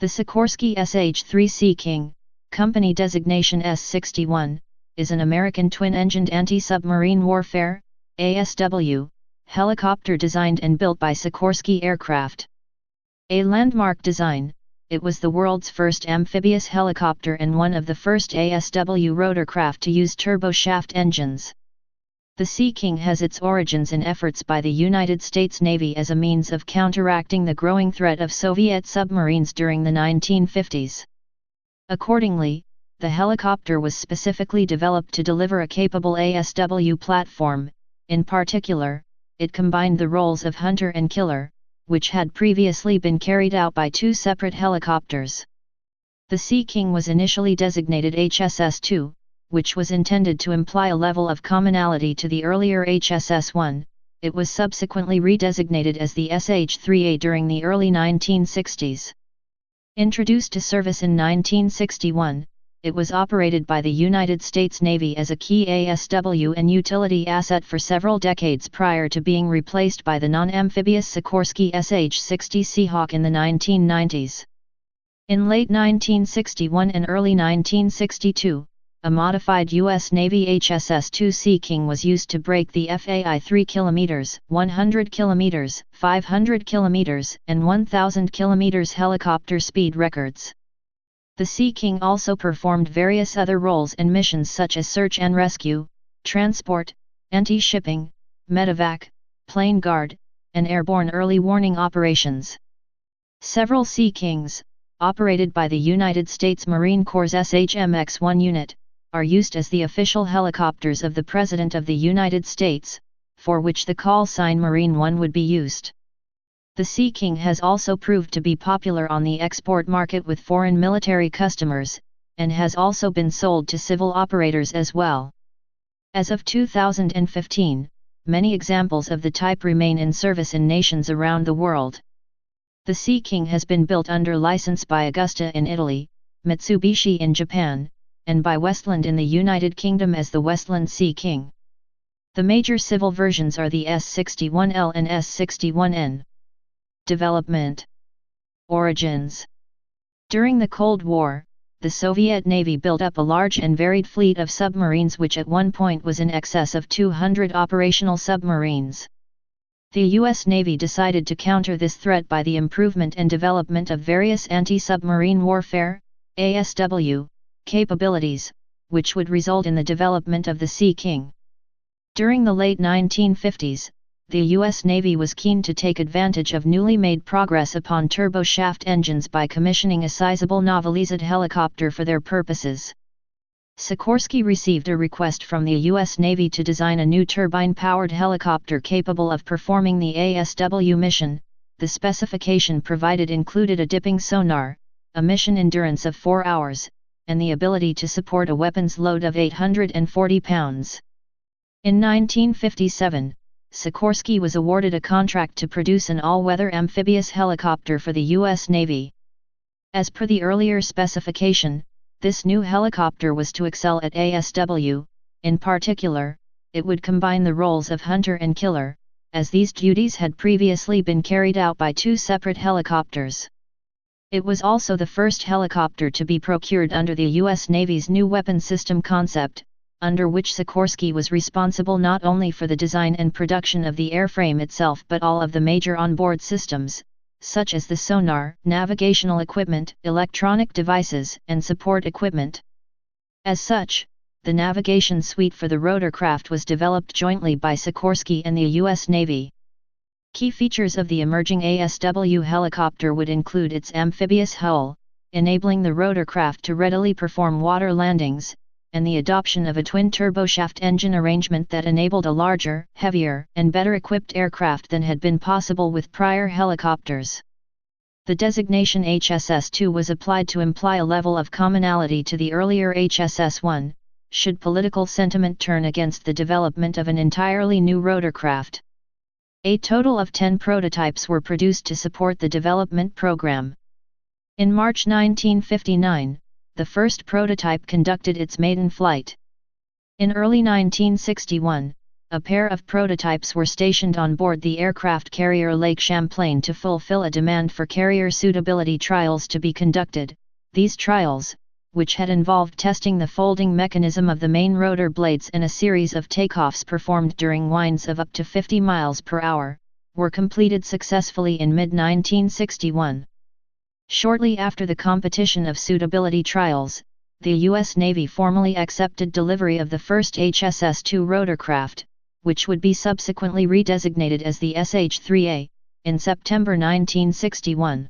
The Sikorsky SH-3 Sea King, company designation S-61, is an American twin-engined anti-submarine warfare (ASW) helicopter designed and built by Sikorsky Aircraft. A landmark design, it was the world's first amphibious helicopter and one of the first ASW rotorcraft to use turboshaft engines. The Sea King has its origins in efforts by the United States Navy as a means of counteracting the growing threat of Soviet submarines during the 1950s. Accordingly, the helicopter was specifically developed to deliver a capable ASW platform. In particular, it combined the roles of hunter and killer, which had previously been carried out by two separate helicopters. The Sea King was initially designated HSS-2, which was intended to imply a level of commonality to the earlier HSS-1. It was subsequently redesignated as the SH-3A during the early 1960s. Introduced to service in 1961, it was operated by the United States Navy as a key ASW and utility asset for several decades prior to being replaced by the non-amphibious Sikorsky SH-60 Seahawk in the 1990s. In late 1961 and early 1962, a modified U.S. Navy HSS-2 Sea King was used to break the FAI 3 km, 100 km, 500 km, and 1000 km helicopter speed records. The Sea King also performed various other roles and missions such as search and rescue, transport, anti-shipping, medevac, plane guard, and airborne early warning operations. Several Sea Kings, operated by the United States Marine Corps' SHMX-1 unit, are used as the official helicopters of the President of the United States, for which the call sign Marine One would be used. The Sea King has also proved to be popular on the export market with foreign military customers, and has also been sold to civil operators as well. As of 2015, many examples of the type remain in service in nations around the world. The Sea King has been built under license by Augusta in Italy, Mitsubishi in Japan, and by Westland in the United Kingdom as the Westland Sea King. The major civil versions are the S-61L and S-61N. Development. Origins. During the Cold War, the Soviet Navy built up a large and varied fleet of submarines which at one point was in excess of 200 operational submarines. The U.S. Navy decided to counter this threat by the improvement and development of various anti-submarine warfare (ASW) capabilities, which would result in the development of the Sea King. During the late 1950s, the U.S. Navy was keen to take advantage of newly made progress upon turboshaft engines by commissioning a sizable novelized helicopter for their purposes. Sikorsky received a request from the U.S. Navy to design a new turbine-powered helicopter capable of performing the ASW mission. The specification provided included a dipping sonar, a mission endurance of 4 hours, and the ability to support a weapons load of 840 pounds. In 1957, Sikorsky was awarded a contract to produce an all-weather amphibious helicopter for the U.S. Navy. As per the earlier specification, this new helicopter was to excel at ASW. In particular, it would combine the roles of hunter and killer, as these duties had previously been carried out by two separate helicopters. It was also the first helicopter to be procured under the U.S. Navy's new weapon system concept, under which Sikorsky was responsible not only for the design and production of the airframe itself but all of the major onboard systems, such as the sonar, navigational equipment, electronic devices, and support equipment. As such, the navigation suite for the rotorcraft was developed jointly by Sikorsky and the U.S. Navy. Key features of the emerging ASW helicopter would include its amphibious hull, enabling the rotorcraft to readily perform water landings, and the adoption of a twin turboshaft engine arrangement that enabled a larger, heavier, and better equipped aircraft than had been possible with prior helicopters. The designation HSS-2 was applied to imply a level of commonality to the earlier HSS-1, should political sentiment turn against the development of an entirely new rotorcraft. A total of 10 prototypes were produced to support the development program. In March 1959, the first prototype conducted its maiden flight. In early 1961, a pair of prototypes were stationed on board the aircraft carrier Lake Champlain to fulfill a demand for carrier suitability trials to be conducted. These trials, which had involved testing the folding mechanism of the main rotor blades and a series of takeoffs performed during winds of up to 50 miles per hour, were completed successfully in mid-1961. Shortly after the competition of suitability trials, the U.S. Navy formally accepted delivery of the first HSS-2 rotorcraft, which would be subsequently redesignated as the SH-3A, in September 1961.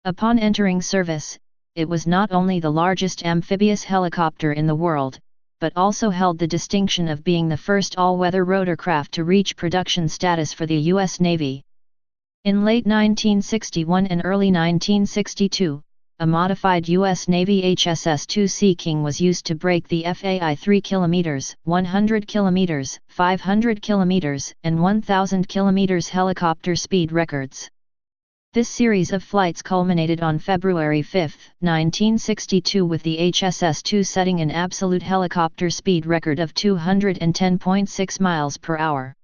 Upon entering service, it was not only the largest amphibious helicopter in the world, but also held the distinction of being the first all-weather rotorcraft to reach production status for the U.S. Navy. In late 1961 and early 1962, a modified U.S. Navy HSS-2 Sea King was used to break the FAI 3 km, 100 km, 500 km, and 1000 km helicopter speed records. This series of flights culminated on February 5, 1962 with the HSS-2 setting an absolute helicopter speed record of 210.6 miles per hour.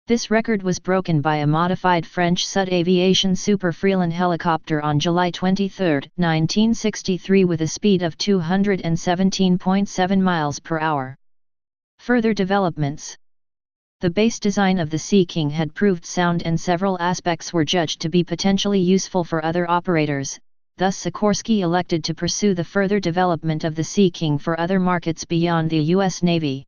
This record was broken by a modified French Sud Aviation Super Freeland helicopter on July 23, 1963 with a speed of 217.7 miles per hour. Further developments. The base design of the Sea King had proved sound and several aspects were judged to be potentially useful for other operators, thus Sikorsky elected to pursue the further development of the Sea King for other markets beyond the U.S. Navy.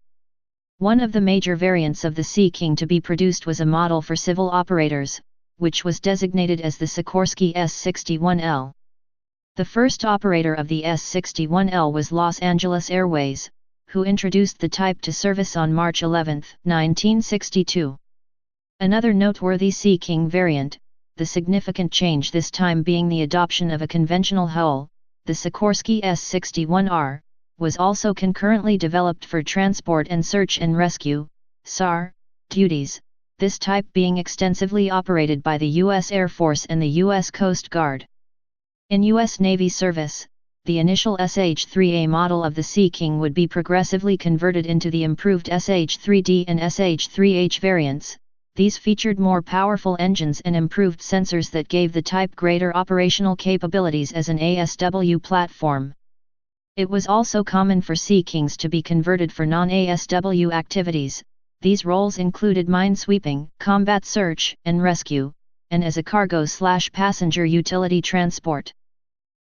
One of the major variants of the Sea King to be produced was a model for civil operators, which was designated as the Sikorsky S-61L. The first operator of the S-61L was Los Angeles Airways, who introduced the type to service on March 11, 1962. Another noteworthy Sea King variant, the significant change this time being the adoption of a conventional hull, the Sikorsky S-61R, was also concurrently developed for transport and search and rescue (SAR) duties, this type being extensively operated by the U.S. Air Force and the U.S. Coast Guard. In U.S. Navy service, the initial SH-3A model of the Sea King would be progressively converted into the improved SH-3D and SH-3H variants. These featured more powerful engines and improved sensors that gave the type greater operational capabilities as an ASW platform. It was also common for Sea Kings to be converted for non-ASW activities. These roles included minesweeping, combat search and rescue, and as a cargo/passenger utility transport.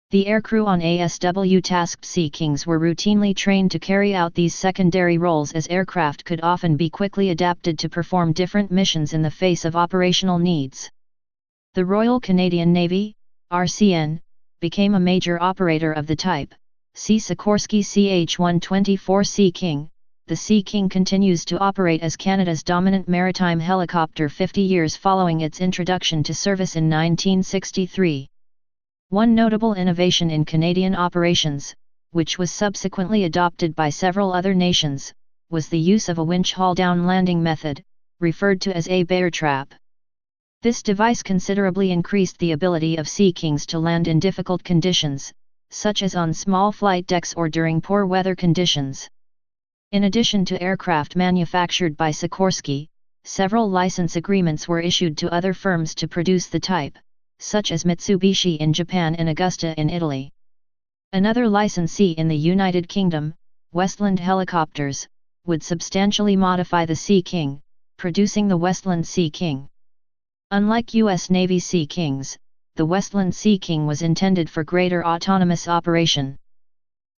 The aircrew on ASW-tasked Sea Kings were routinely trained to carry out these secondary roles as aircraft could often be quickly adapted to perform different missions in the face of operational needs. The Royal Canadian Navy, RCN, became a major operator of the type. See Sikorsky CH-124 Sea King. The Sea King continues to operate as Canada's dominant maritime helicopter 50 years following its introduction to service in 1963. One notable innovation in Canadian operations, which was subsequently adopted by several other nations, was the use of a winch haul-down landing method, referred to as a bear trap. This device considerably increased the ability of Sea Kings to land in difficult conditions, such as on small flight decks or during poor weather conditions. In addition to aircraft manufactured by Sikorsky, several license agreements were issued to other firms to produce the type, such as Mitsubishi in Japan and Augusta in Italy. Another licensee in the United Kingdom, Westland Helicopters, would substantially modify the Sea King, producing the Westland Sea King. Unlike U.S. Navy Sea Kings, the Westland Sea King was intended for greater autonomous operation.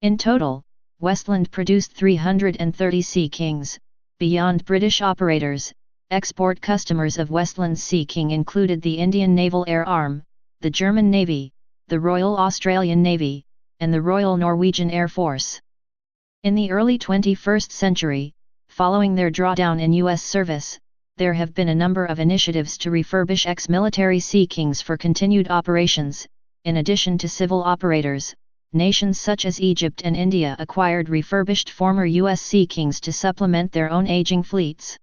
In total, Westland produced 330 Sea Kings. Beyond British operators, export customers of Westland's Sea King included the Indian Naval Air Arm, the German Navy, the Royal Australian Navy, and the Royal Norwegian Air Force. In the early 21st century, following their drawdown in U.S. service, there have been a number of initiatives to refurbish ex-military Sea Kings for continued operations. In addition to civil operators, nations such as Egypt and India acquired refurbished former U.S. Sea Kings to supplement their own aging fleets.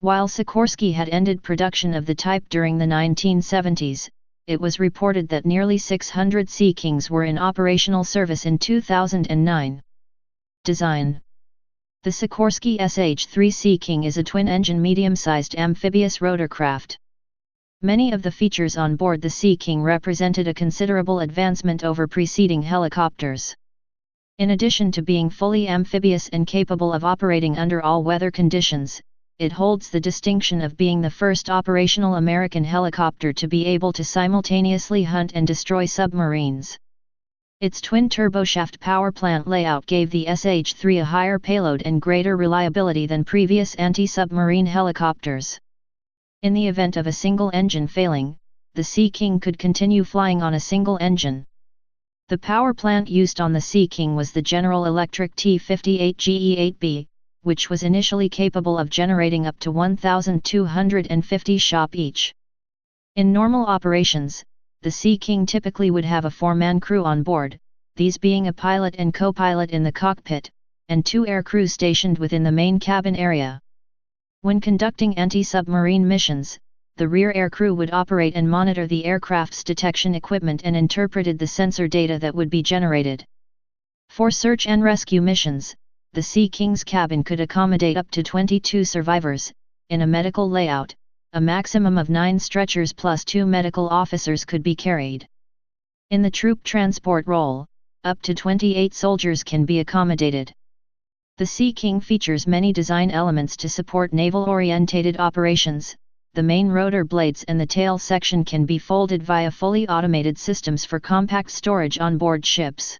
While Sikorsky had ended production of the type during the 1970s, it was reported that nearly 600 Sea Kings were in operational service in 2009. Design. The Sikorsky SH-3 Sea King is a twin-engine medium-sized amphibious rotorcraft. Many of the features on board the Sea King represented a considerable advancement over preceding helicopters. In addition to being fully amphibious and capable of operating under all weather conditions, it holds the distinction of being the first operational American helicopter to be able to simultaneously hunt and destroy submarines. Its twin-turboshaft power plant layout gave the SH-3 a higher payload and greater reliability than previous anti-submarine helicopters. In the event of a single engine failing, the Sea King could continue flying on a single engine. The power plant used on the Sea King was the General Electric T58 GE8B, which was initially capable of generating up to 1,250 shop each. In normal operations, the Sea King typically would have a 4-man crew on board, these being a pilot and co-pilot in the cockpit, and 2 air crews stationed within the main cabin area. When conducting anti-submarine missions, the rear air crew would operate and monitor the aircraft's detection equipment and interpreted the sensor data that would be generated. For search and rescue missions, the Sea King's cabin could accommodate up to 22 survivors. In a medical layout, a maximum of 9 stretchers plus 2 medical officers could be carried. In the troop transport role, up to 28 soldiers can be accommodated. The Sea King features many design elements to support naval-orientated operations. The main rotor blades and the tail section can be folded via fully automated systems for compact storage on board ships.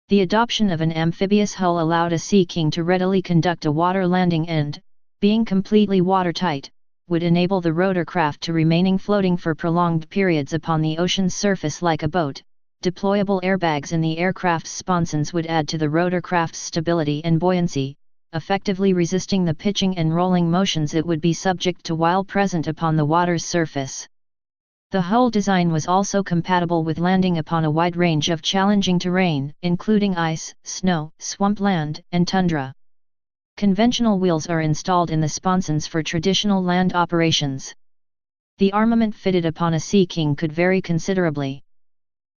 The adoption of an amphibious hull allowed a Sea King to readily conduct a water landing and, being completely watertight, would enable the rotorcraft to remaining floating for prolonged periods upon the ocean's surface like a boat. Deployable airbags in the aircraft's sponsons would add to the rotorcraft's stability and buoyancy, effectively resisting the pitching and rolling motions it would be subject to while present upon the water's surface. The hull design was also compatible with landing upon a wide range of challenging terrain, including ice, snow, swampland, and tundra. Conventional wheels are installed in the sponsons for traditional land operations. The armament fitted upon a Sea King could vary considerably.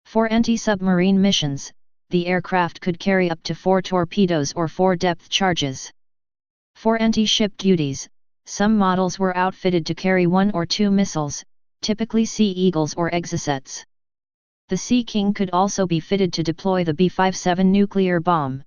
For anti-submarine missions, the aircraft could carry up to 4 torpedoes or 4 depth charges. For anti-ship duties, some models were outfitted to carry 1 or 2 missiles, typically Sea Eagles or Exocets. The Sea King could also be fitted to deploy the B-57 nuclear bomb.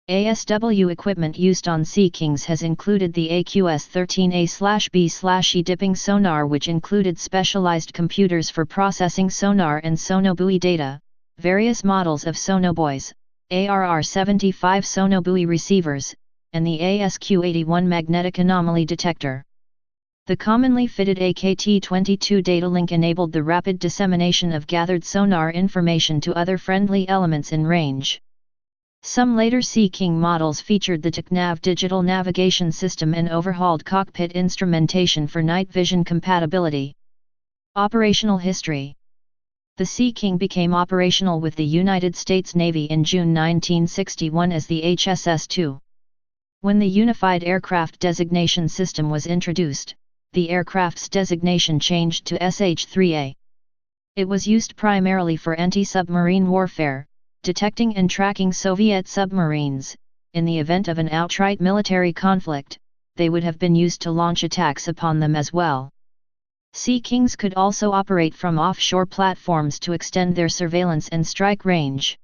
ASW equipment used on Sea Kings has included the AQS-13A/B/E dipping sonar, which included specialized computers for processing sonar and sonobuoy data, various models of sonobuoys, ARR-75 sonobuoy receivers, and the ASQ-81 magnetic anomaly detector. The commonly fitted AKT-22 data link enabled the rapid dissemination of gathered sonar information to other friendly elements in range. Some later Sea King models featured the TechNav digital navigation system and overhauled cockpit instrumentation for night vision compatibility. Operational history. The Sea King became operational with the United States Navy in June 1961 as the HSS-2. When the Unified Aircraft Designation System was introduced, the aircraft's designation changed to SH-3A. It was used primarily for anti-submarine warfare, detecting and tracking Soviet submarines. In the event of an outright military conflict, they would have been used to launch attacks upon them as well. Sea Kings could also operate from offshore platforms to extend their surveillance and strike range.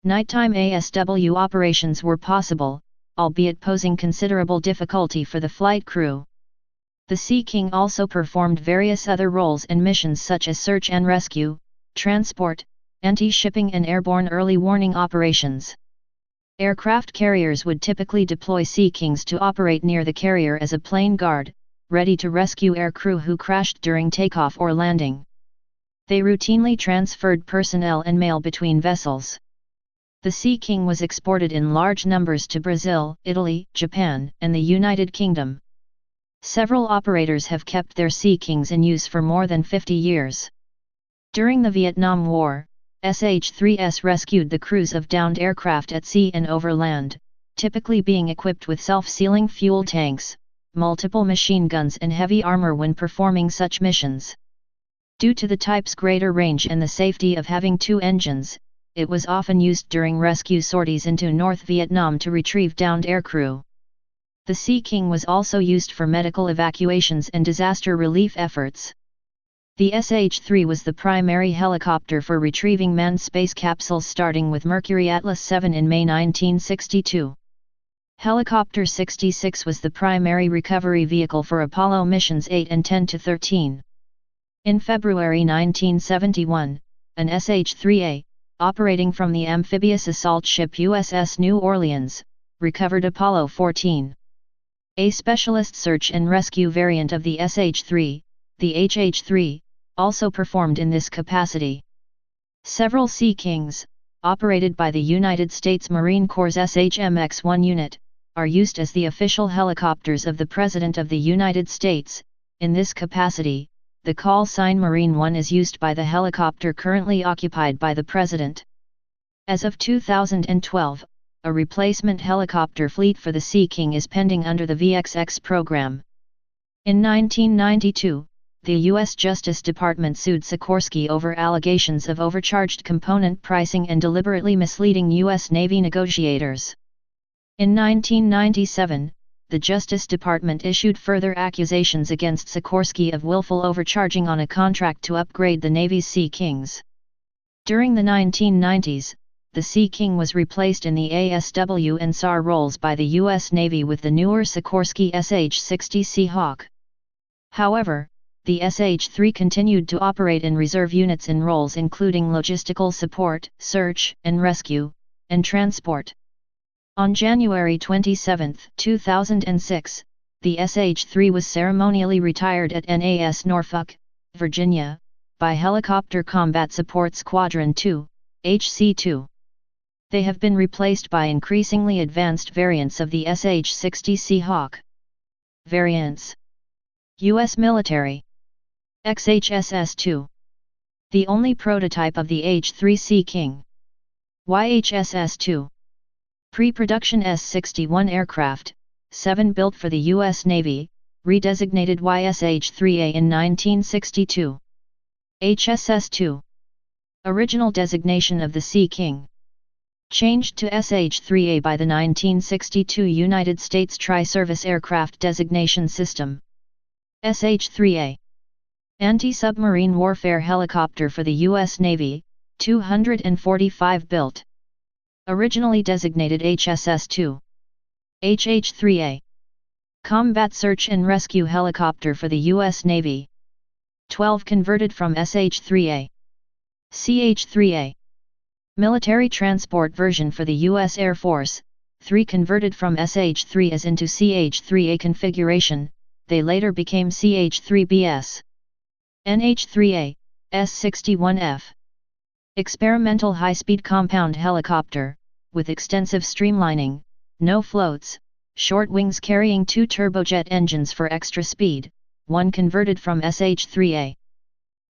Nighttime ASW operations were possible, albeit posing considerable difficulty for the flight crew. The Sea King also performed various other roles and missions such as search and rescue, transport, anti-shipping and airborne early warning operations. Aircraft carriers would typically deploy Sea Kings to operate near the carrier as a plane guard, ready to rescue aircrew who crashed during takeoff or landing. They routinely transferred personnel and mail between vessels. The Sea King was exported in large numbers to Brazil, Italy, Japan, and the United Kingdom. Several operators have kept their Sea Kings in use for more than 50 years. During the Vietnam War, SH-3S rescued the crews of downed aircraft at sea and over land, typically being equipped with self-sealing fuel tanks, multiple machine guns and heavy armor when performing such missions. Due to the type's greater range and the safety of having 2 engines, it was often used during rescue sorties into North Vietnam to retrieve downed aircrew. The Sea King was also used for medical evacuations and disaster relief efforts. The SH-3 was the primary helicopter for retrieving manned space capsules starting with Mercury Atlas 7 in May 1962. Helicopter 66 was the primary recovery vehicle for Apollo missions 8 and 10-13. In February 1971, an SH-3A, operating from the amphibious assault ship USS New Orleans, recovered Apollo 14. A specialist search and rescue variant of the SH-3, the HH-3, also performed in this capacity. Several Sea Kings, operated by the United States Marine Corps' SHMX-1 unit, are used as the official helicopters of the President of the United States. In this capacity, the call sign Marine 1 is used by the helicopter currently occupied by the President. As of 2012, a replacement helicopter fleet for the Sea King is pending under the VXX program. In 1992, the U.S. Justice Department sued Sikorsky over allegations of overcharged component pricing and deliberately misleading U.S. Navy negotiators. In 1997, the Justice Department issued further accusations against Sikorsky of willful overcharging on a contract to upgrade the Navy's Sea Kings. During the 1990s, the Sea King was replaced in the ASW and SAR roles by the U.S. Navy with the newer Sikorsky SH-60 Seahawk. However, the SH-3 continued to operate in reserve units in roles including logistical support, search and rescue, and transport. On January 27, 2006, the SH-3 was ceremonially retired at NAS Norfolk, Virginia, by Helicopter Combat Support Squadron 2, HC-2. They have been replaced by increasingly advanced variants of the SH-60 Seahawk. Variants: U.S. Military XHSS-2. The only prototype of the H-3 Sea King. YHSS-2. Pre-production S-61 aircraft, 7 built for the U.S. Navy, redesignated YSH-3A in 1962. HSS-2. Original designation of the Sea King. Changed to SH-3A by the 1962 United States Tri-Service Aircraft Designation System. SH-3A. Anti-submarine warfare helicopter for the U.S. Navy, 245 built. Originally designated HSS-2. HH-3A. Combat search and rescue helicopter for the U.S. Navy. 12 converted from SH-3A. CH-3A. Military transport version for the U.S. Air Force, 3 converted from SH-3As into CH-3A configuration, they later became CH-3BS. NH-3A, S-61F. Experimental high-speed compound helicopter, with extensive streamlining, no floats, short wings carrying 2 turbojet engines for extra speed, 1 converted from SH-3A.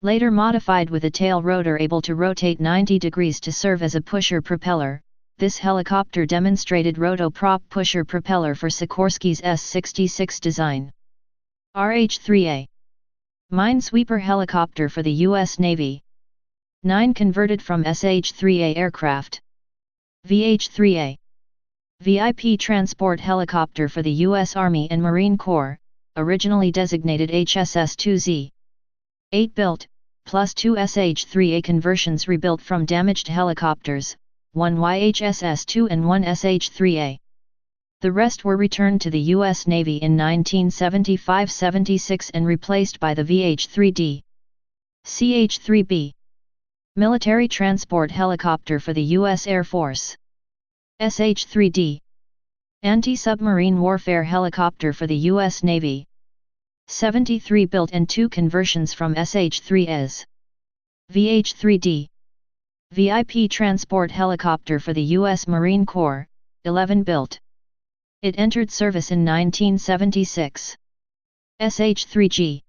Later modified with a tail rotor able to rotate 90 degrees to serve as a pusher propeller, this helicopter demonstrated rotoprop pusher propeller for Sikorsky's S-66 design. RH-3A. Minesweeper helicopter for the U.S. Navy. 9 converted from SH-3A aircraft. VH-3A. VIP transport helicopter for the U.S. Army and Marine Corps, originally designated HSS-2Z. 8 built, plus 2 SH-3A conversions rebuilt from damaged helicopters, 1 YHSS-2 and 1 SH-3A. The rest were returned to the U.S. Navy in 1975-76 and replaced by the VH-3D. CH-3B. Military transport helicopter for the U.S. Air Force. SH-3D. Anti-submarine warfare helicopter for the U.S. Navy. 73 built and 2 conversions from SH-3As. VH-3D. VIP transport helicopter for the U.S. Marine Corps, 11 built. It entered service in 1976. SH-3G.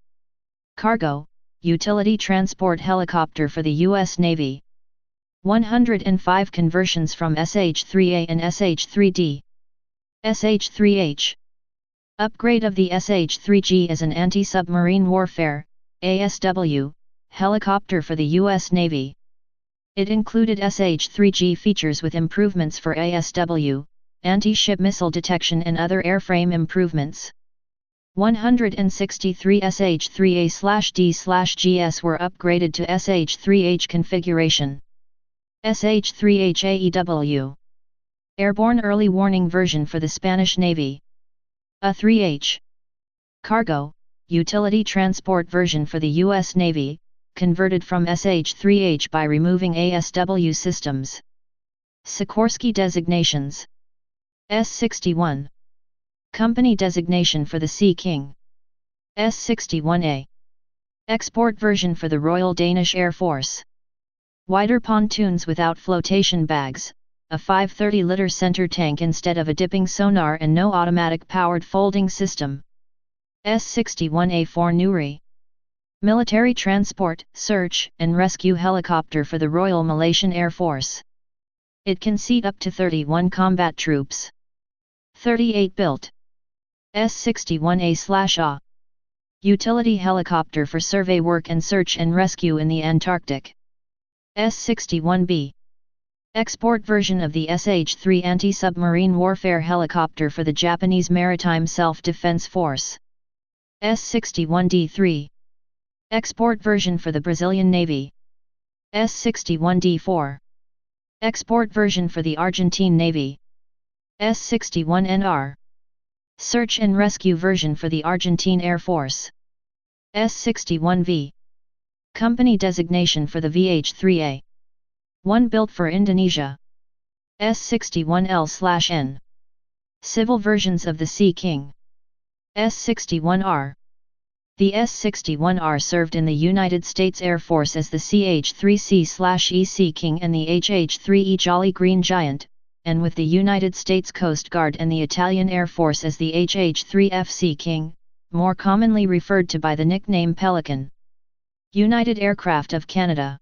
Cargo, utility transport helicopter for the U.S. Navy. 105 conversions from SH-3A and SH-3D. SH-3H. Upgrade of the SH-3G as an anti-submarine warfare, ASW, helicopter for the U.S. Navy. It included SH-3G features with improvements for ASW, anti-ship missile detection and other airframe improvements. 163 SH-3A/D/GS were upgraded to SH-3H configuration. SH-3H AEW. Airborne Early Warning version for the Spanish Navy. A-3H. Cargo, Utility Transport version for the U.S. Navy, converted from SH-3H by removing ASW systems. Sikorsky designations. S-61. Company designation for the Sea King. S-61A. Export version for the Royal Danish Air Force. Wider pontoons without flotation bags, a 530-liter center tank instead of a dipping sonar and no automatic powered folding system. S-61A for Nuri. Military transport, search and rescue helicopter for the Royal Malaysian Air Force. It can seat up to 31 combat troops. 38 built. S-61A/A. Utility helicopter for survey work and search and rescue in the Antarctic. S-61B. Export version of the SH-3 anti-submarine warfare helicopter for the Japanese Maritime Self-Defense Force. S-61D3. Export version for the Brazilian Navy. S-61D4. Export version for the Argentine Navy. S-61NR. Search and rescue version for the Argentine Air Force. S-61V. Company designation for the VH-3A. One built for Indonesia. S-61L/N. Civil versions of the Sea King. S-61R. The S-61R served in the United States Air Force as the CH-3C/E Sea King and the HH-3E Jolly Green Giant, and with the United States Coast Guard and the Italian Air Force as the HH-3F Sea King, more commonly referred to by the nickname Pelican. United Aircraft of Canada.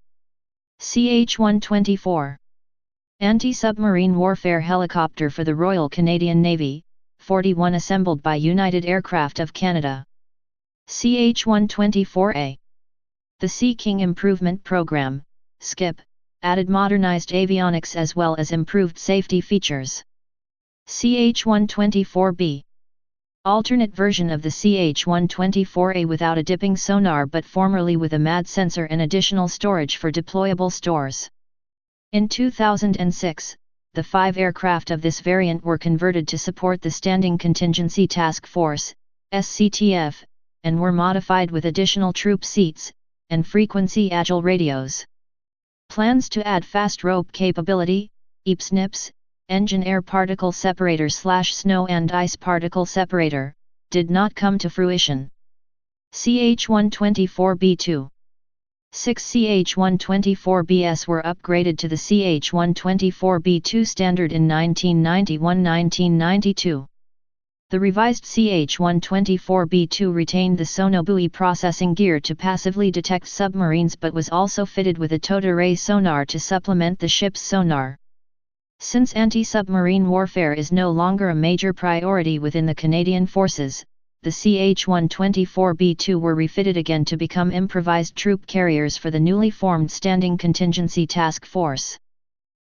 CH-124. Anti-submarine warfare helicopter for the Royal Canadian Navy, 41 assembled by United Aircraft of Canada. CH-124A. The Sea King Improvement Program, SKIP, added modernized avionics as well as improved safety features. CH-124B. Alternate version of the CH-124A without a dipping sonar but formerly with a MAD sensor and additional storage for deployable stores. In 2006, the 5 aircraft of this variant were converted to support the Standing Contingency Task Force, SCTF, and were modified with additional troop seats, and frequency agile radios. Plans to add fast rope capability, EEP/SNIPs, engine air particle separator/snow and ice particle separator, did not come to fruition. CH-124B2. 6 CH-124Bs were upgraded to the CH-124B2 standard in 1991–1992. The revised CH-124B2 retained the sonobuoy processing gear to passively detect submarines but was also fitted with a towed array sonar to supplement the ship's sonar. Since anti-submarine warfare is no longer a major priority within the Canadian Forces, the CH-124B2 were refitted again to become improvised troop carriers for the newly formed Standing Contingency Task Force.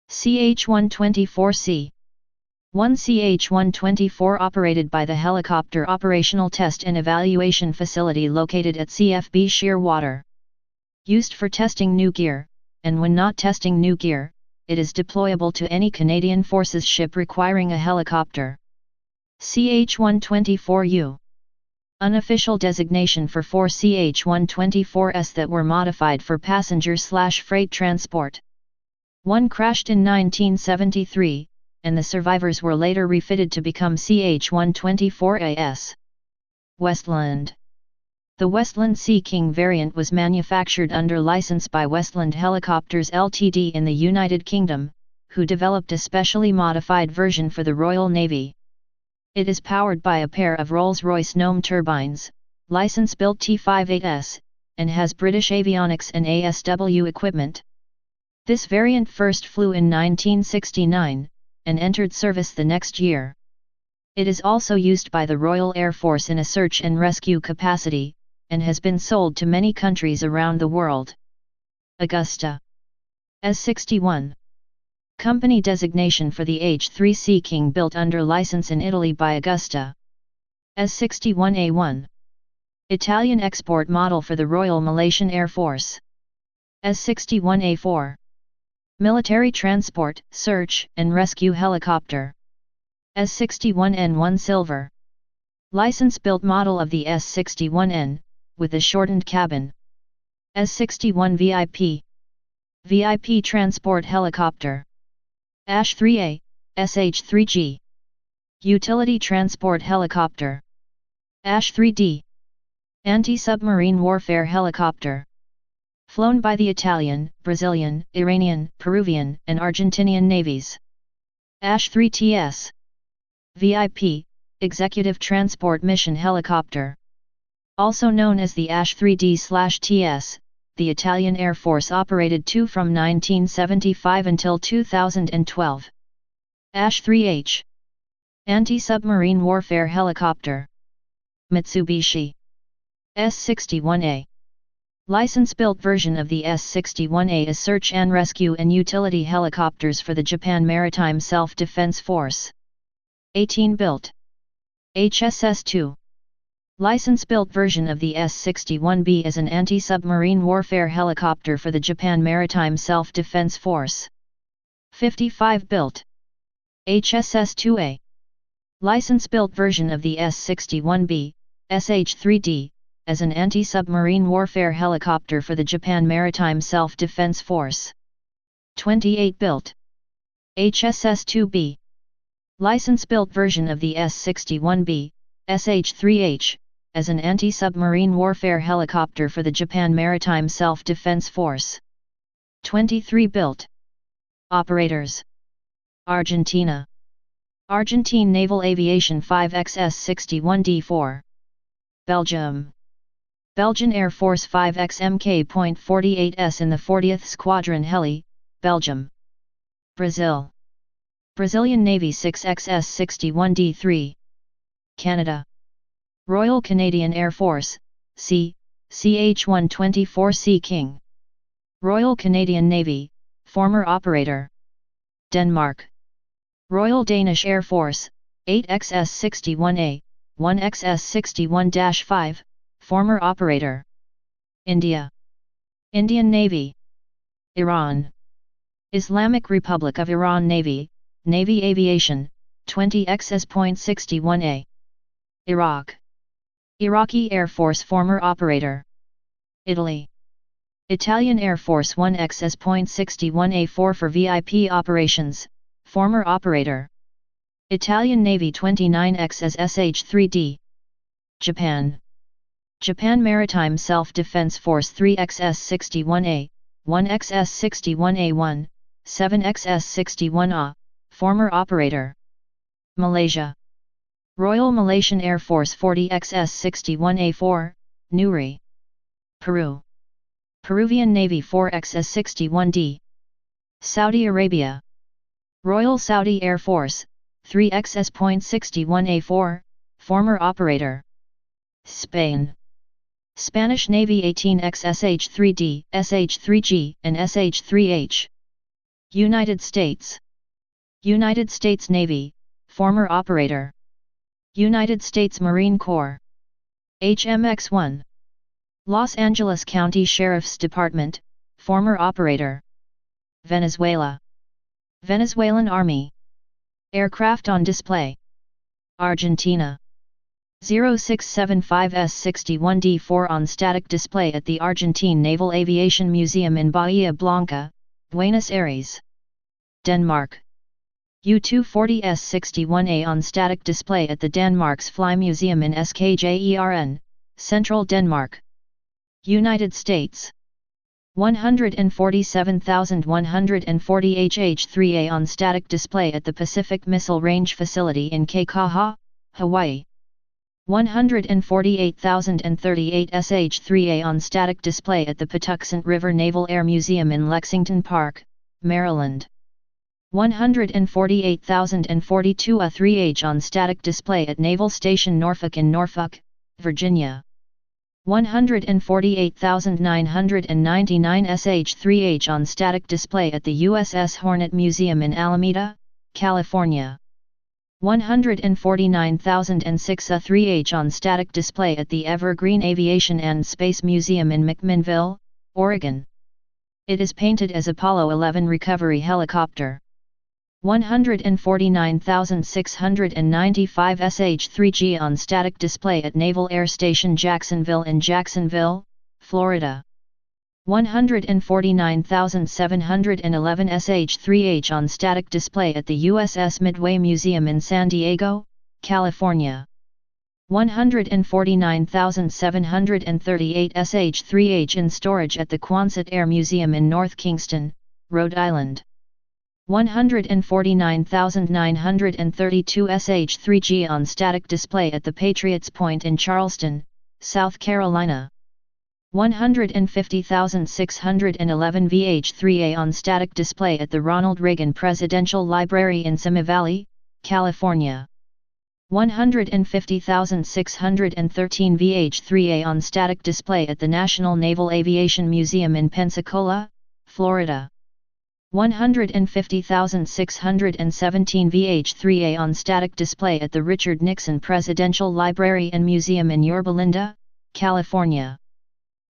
CH-124C. 1 CH-124 operated by the Helicopter Operational Test and Evaluation Facility located at CFB Shearwater. Used for testing new gear, and when not testing new gear, it is deployable to any Canadian Forces ship requiring a helicopter. CH-124U. Unofficial designation for 4 CH-124s that were modified for passenger/freight transport. One crashed in 1973, and the survivors were later refitted to become CH-124AS. Westland. The Westland Sea King variant was manufactured under license by Westland Helicopters Ltd in the United Kingdom, who developed a specially modified version for the Royal Navy. It is powered by a pair of Rolls-Royce Gnome turbines, license-built T58s, and has British avionics and ASW equipment. This variant first flew in 1969, and entered service the next year. It is also used by the Royal Air Force in a search and rescue capacity, and has been sold to many countries around the world. Augusta. S61. Company designation for the H-3 Sea King built under license in Italy by Augusta. S61A1. Italian export model for the Royal Malaysian Air Force. S61A4. Military transport, search and rescue helicopter. S61N1 Silver. License-built model of the S61N, with a shortened cabin. S61 VIP. VIP transport helicopter. ASH-3A, SH-3G. Utility transport helicopter. ASH-3D. Anti-submarine warfare helicopter. Flown by the Italian, Brazilian, Iranian, Peruvian, and Argentinian navies. ASH-3TS. VIP, Executive Transport Mission Helicopter. Also known as the ASH-3D/TS, the Italian Air Force operated two from 1975 until 2012. ASH-3H. Anti-submarine warfare helicopter. Mitsubishi. S61A. License-built version of the S61A is search and rescue and utility helicopters for the Japan Maritime Self-Defense Force. 18 built. HSS-2. License-built version of the S61B is an anti-submarine warfare helicopter for the Japan Maritime Self-Defense Force. 55 built. HSS-2A. License-built version of the S61B, SH-3D, as an anti-submarine warfare helicopter for the Japan Maritime Self-Defense Force. 28 built. HSS-2B. License-built version of the S61B, SH-3H, as an anti-submarine warfare helicopter for the Japan Maritime Self-Defense Force. 23 built. Operators. Argentina. Argentine Naval Aviation 5XS61D4. Belgium. Belgian Air Force 5XMK.48S in the 40th Squadron Heli, Belgium. Brazil. Brazilian Navy 6XS61D3. Canada. Royal Canadian Air Force, CH-124 Sea King. Royal Canadian Navy, former operator. Denmark. Royal Danish Air Force, 8XS61A, 1XS61-5, former operator. India. Indian Navy. Iran. Islamic Republic of Iran Navy, Navy Aviation, 20XS.61A. Iraq. Iraqi Air Force former operator. Italy. Italian Air Force 1XS.61A4 for VIP operations, former operator. Italian Navy 29XS SH-3D. Japan. Japan Maritime Self-Defense Force 3XS61A, 1XS61A1, 7XS61A, former operator. Malaysia. Royal Malaysian Air Force 40XS61A4, Nuri. Peru. Peruvian Navy 4XS61D. Saudi Arabia. Royal Saudi Air Force, 3XS.61A4, former operator. Spain. Spanish Navy 18XSH-3D, SH-3G, and SH-3H. United States. United States Navy, former operator. United States Marine Corps. HMX-1. Los Angeles County Sheriff's Department, former operator. Venezuela. Venezuelan Army. Aircraft on display. Argentina. 0675S61D4 on static display at the Argentine Naval Aviation Museum in Bahia Blanca, Buenos Aires. Denmark. U-240S61A on static display at the Danmarks Fly Museum in Skjern, Central Denmark. United States. 147,140 HH-3A on static display at the Pacific Missile Range Facility in Kaikaha, Hawaii. 148,038 SH-3A on static display at the Patuxent River Naval Air Museum in Lexington Park, Maryland. 148,042 A-3H on static display at Naval Station Norfolk in Norfolk, Virginia. 148,999 sh3h on static display at the USS Hornet Museum in Alameda, California. 149,006 A3h on static display at the Evergreen Aviation and Space Museum in McMinnville, Oregon. It is painted as Apollo 11 recovery helicopter. 149,695 sh3g on static display at Naval Air Station Jacksonville in Jacksonville, Florida. 149,711 sh3h on static display at the USS Midway Museum in San Diego, California. 149,738 sh3h in storage at the Quonset Air Museum in North Kingston, Rhode Island. 149,932 sh3g on static display at the Patriots Point in Charleston, South Carolina. 150,611 vh3a on static display at the Ronald Reagan Presidential Library in Simi Valley, California. 150,613 vh3a on static display at the National Naval Aviation Museum in Pensacola, Florida. 150,617 vh3a on static display at the Richard Nixon Presidential Library and Museum in Yorba Linda, California.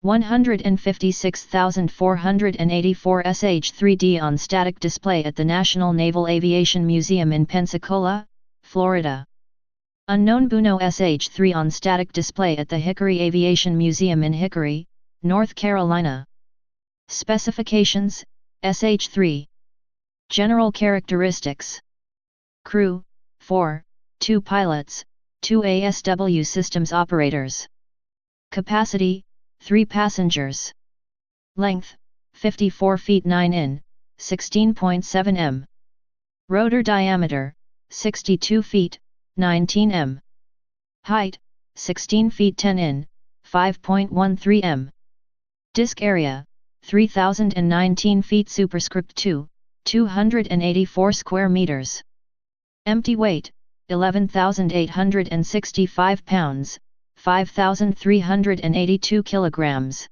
156,484 sh3d on static display at the National Naval Aviation Museum in Pensacola, Florida. Unknown Buno sh3 on static display at the Hickory Aviation Museum in Hickory, North Carolina. Specifications: sh3. General characteristics. Crew: 4, 2 pilots, 2 ASW systems operators. Capacity: 3 passengers. Length: 54 feet 9 in, 16.7 m. Rotor diameter: 62 feet, 19 m. Height: 16 feet 10 in, 5.13 m. Disk area: 3019 feet superscript 2, 284 square meters. Empty weight: 11,865 pounds, 5,382 kilograms.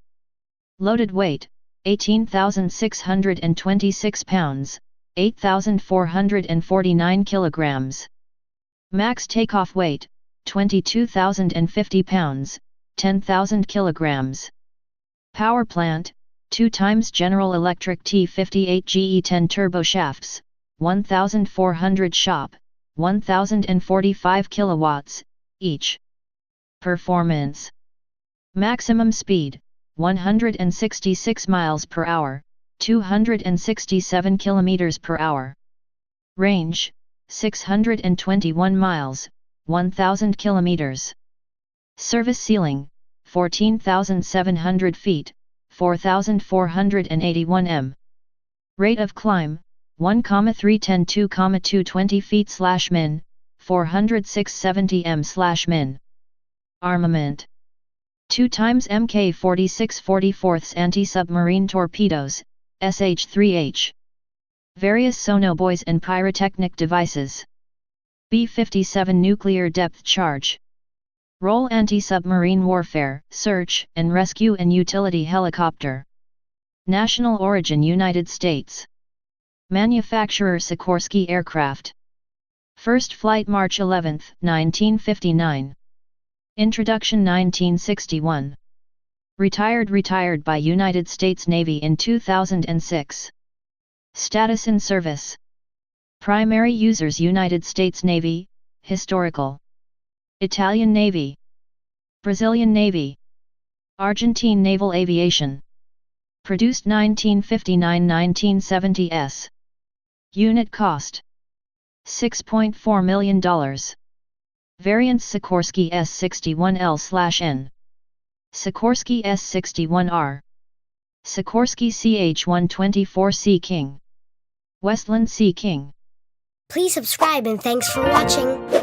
Loaded weight: 18,626 pounds, 8,449 kilograms. Max takeoff weight: 22,050 pounds, 10,000 kilograms. Power plant: 2 times General Electric T58 GE10 turboshafts, 1,400 shop, 1,045 kilowatts, each. Performance. Maximum speed: 166 miles per hour, 267 kilometers per hour. Range: 621 miles, 1,000 kilometers. Service ceiling: 14,700 feet, 4,481 m. Rate of climb: 1,310 2,220 feet/min, 40670 m/min. Armament: 2 times Mk46 44ths anti-submarine torpedoes, SH-3H. Various sonobuoys and pyrotechnic devices. B-57 nuclear depth charge. Role: anti-submarine warfare, search and rescue and utility helicopter. National origin: United States. Manufacturer: Sikorsky Aircraft. First flight: March 11, 1959. Introduction: 1961. Retired by United States Navy in 2006. Status in service. Primary users: United States Navy, Historical. Italian Navy. Brazilian Navy. Argentine Naval Aviation. Produced 1959-1970 s. Unit cost: $6.4 million. Variants: Sikorsky S61L/N. Sikorsky S61R. Sikorsky CH-124 Sea King. Westland Sea King. Please subscribe and thanks for watching.